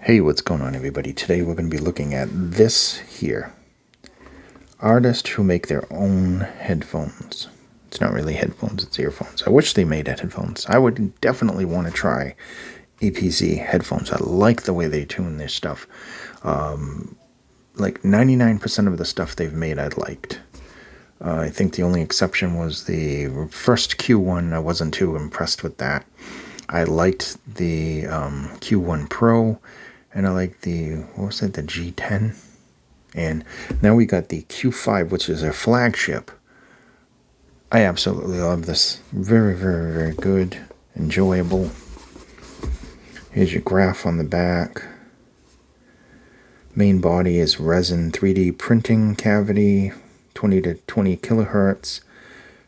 Hey, what's going on, everybody? Today we're going to be looking at this here. Artists who make their own headphones. It's not really headphones, it's earphones. I wish they made headphones. I would definitely want to try Epz headphones. I like the way they tune their stuff. Like 99% of the stuff they've made I liked. I think the only exception was the first Q1. I wasn't too impressed with that. I liked the Q1 Pro. And I like the, what was it, the G10? And now we got the Q5, which is their flagship. I absolutely love this. Very, very, very good. Enjoyable. Here's your graph on the back. Main body is resin 3D printing cavity, 20 to 20 kilohertz,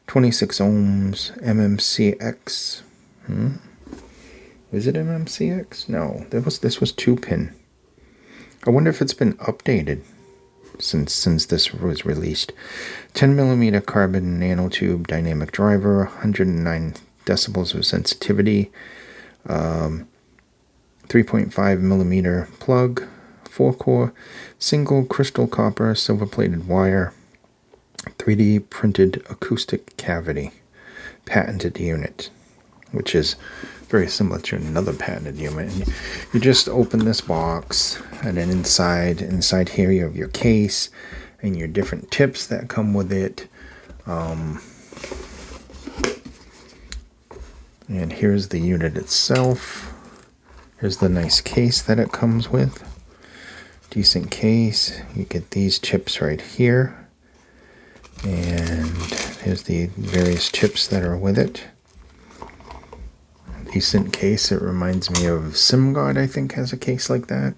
26 ohms, MMCX. Is it MMCX? No, this was 2-pin. I wonder if it's been updated since this was released. 10mm carbon nanotube dynamic driver, 109 decibels of sensitivity, 3.5mm plug, 4-core, single crystal copper silver plated wire, 3D printed acoustic cavity, patented unit, which is very similar to another patented unit. And you just open this box, and then inside here you have your case and your different tips that come with it. And here's the unit itself. Here's the nice case that it comes with. Decent case. You get these chips right here. And here's the various chips that are with it. Decent case. It reminds me of SimGuard, I think, has a case like that.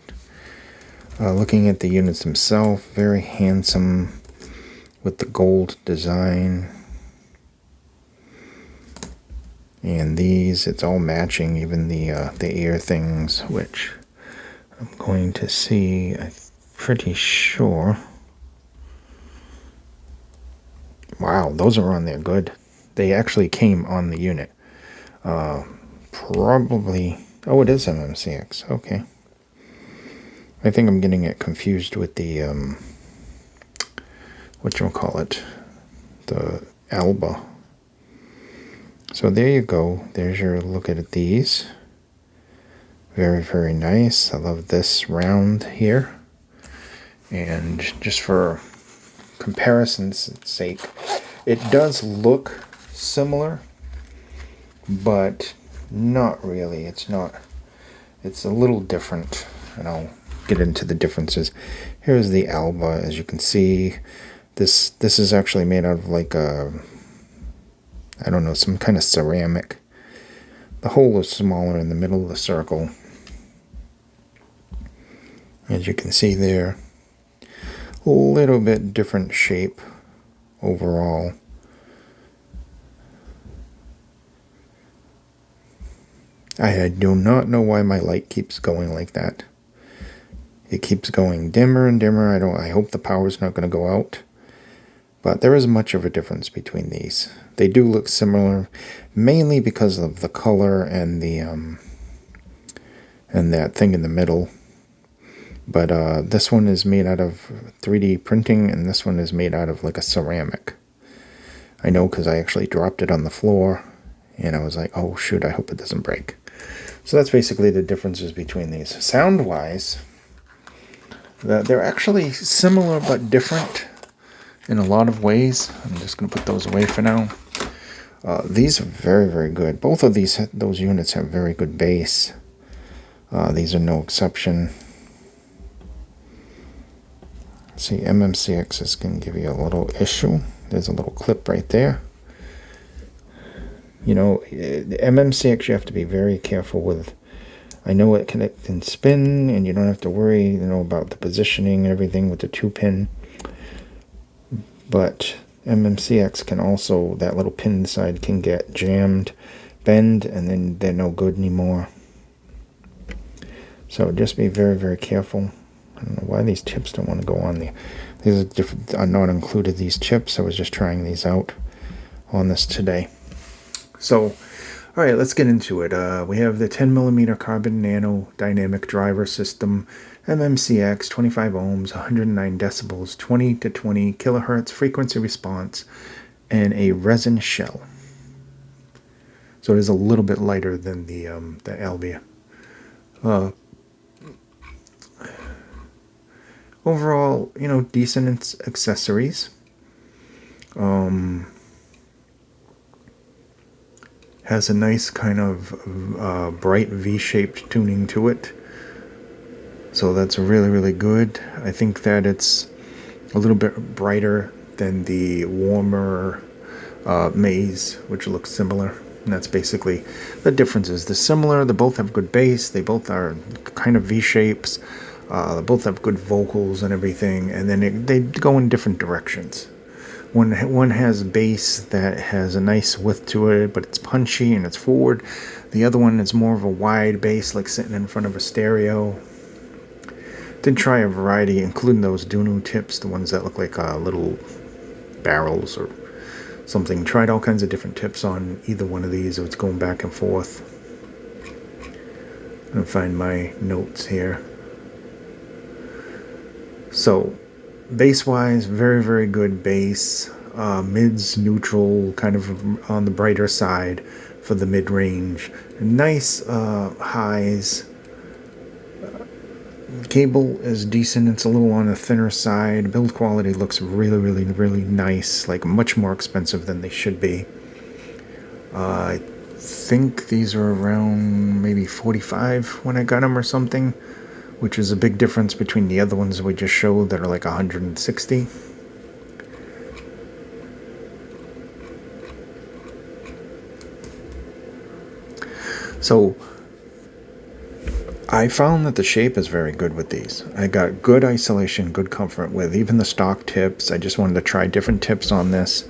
Looking at the units themselves, very handsome with the gold design. And these, it's all matching, even the ear things, which I'm going to see, I'm pretty sure. Wow, those are on there good. They actually came on the unit. Probably, oh, it is MMCX, okay. I think I'm getting it confused with the, whatchamacallit, the Alba. So there you go, there's your look at these. Very, very nice. I love this round here. And just for comparison's sake, it does look similar, but not really. It's a little different, and I'll get into the differences. Here's the Alba. As you can see, this is actually made out of like a, I don't know, some kind of ceramic. The hole is smaller in the middle of the circle. As you can see there, a little bit different shape overall. I do not know why my light keeps going like that. It keeps going dimmer and dimmer. I hope the power's not going to go out. But there isn't much of a difference between these. They do look similar, mainly because of the color and the and that thing in the middle. But this one is made out of 3D printing, and this one is made out of like a ceramic. I know because I actually dropped it on the floor, and I was like, oh shoot, I hope it doesn't break. So that's basically the differences between these. Sound-wise, they're actually similar but different in a lot of ways. I'm just going to put those away for now. These are very, very good. Both of those units have very good bass. These are no exception. See, MMCX is going to give you a little issue. There's a little clip right there. You know, the MMCX you have to be very careful with. I know it can spin, and you don't have to worry, you know, about the positioning and everything with the 2-pin. But MMCX can also, that little pin inside can get jammed, bend, and then they're no good anymore. So just be very, very careful. I don't know why these chips don't want to go on there. These are different, are not included, these chips. I was just trying these out on this today. So All right, let's get into it. We have the 10mm carbon nano dynamic driver system, MMCX, 25 ohms, 109 decibels, 20 to 20 kilohertz frequency response, and a resin shell. So it is a little bit lighter than the Albia. Overall, decent accessories. Has a nice kind of bright V-shaped tuning to it. So that's really, really good. I think that it's a little bit brighter than the warmer Maze, which looks similar. And that's basically the differences. They're similar. They both have good bass. They both are kind of V-shapes. They both have good vocals and everything. And then they go in different directions. One has bass that has a nice width to it, but it's punchy and it's forward. The other one is more of a wide bass, like sitting in front of a stereo. Did try a variety, including those Dunu tips, the ones that look like little barrels or something. Tried all kinds of different tips on either one of these. It's going back and forth. I'm gonna find my notes here. So, bass-wise, very, very good bass. Mids, neutral, kind of on the brighter side for the mid-range. Nice highs. Cable is decent. It's a little on the thinner side. Build quality looks really, really, really nice. Like much more expensive than they should be. I think these are around maybe 45 when I got them or something, which is a big difference between the other ones we just showed that are like 160. So I found that the shape is very good with these. I got good isolation, good comfort with even the stock tips. I just wanted to try different tips on this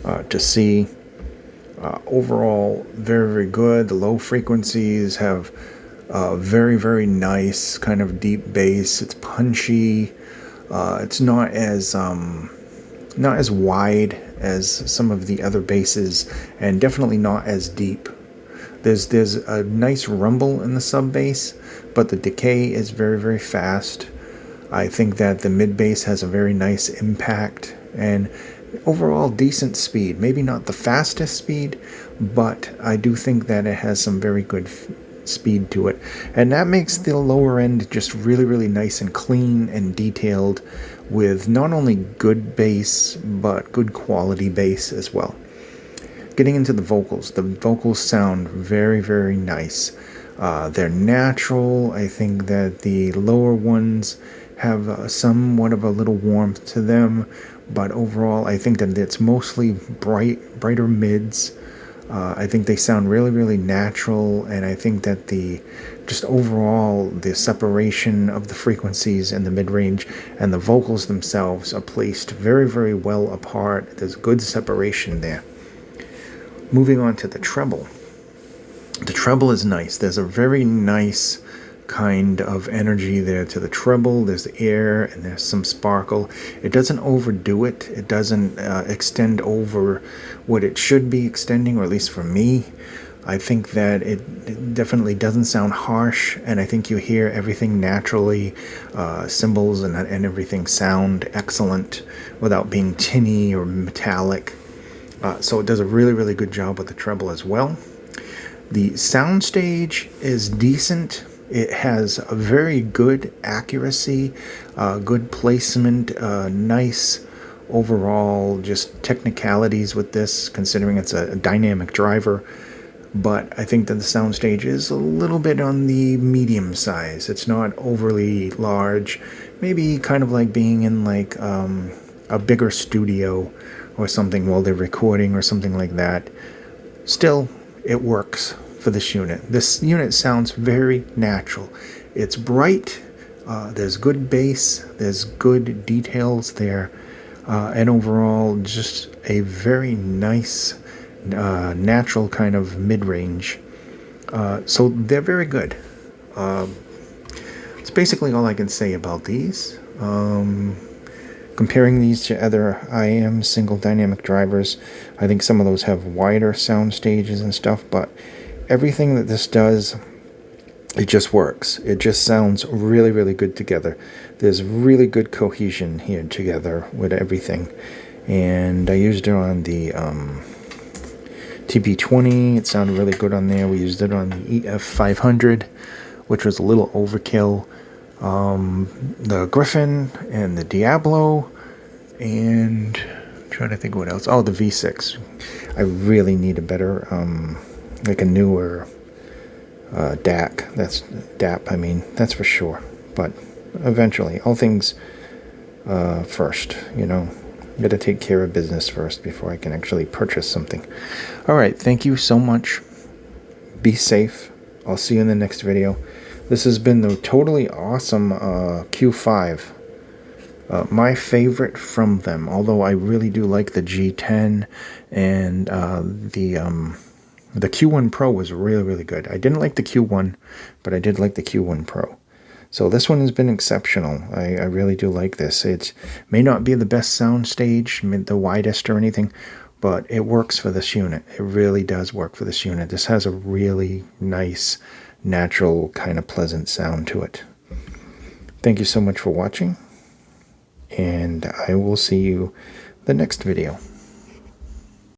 to see. Overall, very, very good. The low frequencies have very, very nice kind of deep bass. It's punchy. It's not as wide as some of the other basses, and definitely not as deep. There's a nice rumble in the sub bass, but the decay is very, very fast. I think that the mid bass has a very nice impact and overall decent speed. Maybe not the fastest speed, but I do think that it has some very good speed to it. And that makes the lower end just really, really nice and clean and detailed with not only good bass, but good quality bass as well. Getting into the vocals sound very, very nice. They're natural. I think that the lower ones have somewhat of a little warmth to them, but overall I think that it's mostly brighter mids. I think they sound really, really natural, and I think that just overall the separation of the frequencies and the mid-range and the vocals themselves are placed very, very well apart. There's good separation there. Moving on to the treble. The treble is nice. There's a very nice kind of energy there to the treble. There's air and there's some sparkle. It doesn't overdo it. It doesn't extend over what it should be extending, or at least for me. I think that it definitely doesn't sound harsh, and I think you hear everything naturally. Cymbals and everything sound excellent without being tinny or metallic. So it does a really, really good job with the treble as well. The soundstage is decent. It has a very good accuracy, good placement, nice overall just technicalities with this, considering it's a dynamic driver. But I think that the soundstage is a little bit on the medium size. It's not overly large. Maybe kind of like being in like a bigger studio or something while they're recording or something like that. Still, it works for this unit. This unit sounds very natural. It's bright, there's good bass, there's good details there, and overall just a very nice, natural kind of mid-range. So they're very good. That's basically all I can say about these. Comparing these to other IM single dynamic drivers, I think some of those have wider sound stages and stuff, but everything that this does, it just works. It just sounds really, really good together. There's really good cohesion here together with everything. And I used it on the TP20. It sounded really good on there. We used it on the EF500, which was a little overkill. The Griffin and the Diablo, and I'm trying to think what else. Oh, the V6. I really need a better, like a newer DAC. That's DAP. I mean, that's for sure. But eventually, all things first. You know, got to take care of business first before I can actually purchase something. All right. Thank you so much. Be safe. I'll see you in the next video. This has been the totally awesome Q5. My favorite from them, although I really do like the G10, and the Q1 Pro was really, really good. I didn't like the Q1, but I did like the Q1 Pro. So this one has been exceptional. I really do like this. It may not be the best sound stage, the widest or anything, but it works for this unit. It really does work for this unit. This has a really nice, natural, kind of pleasant sound to it. Thank you so much for watching, and I will see you the next video.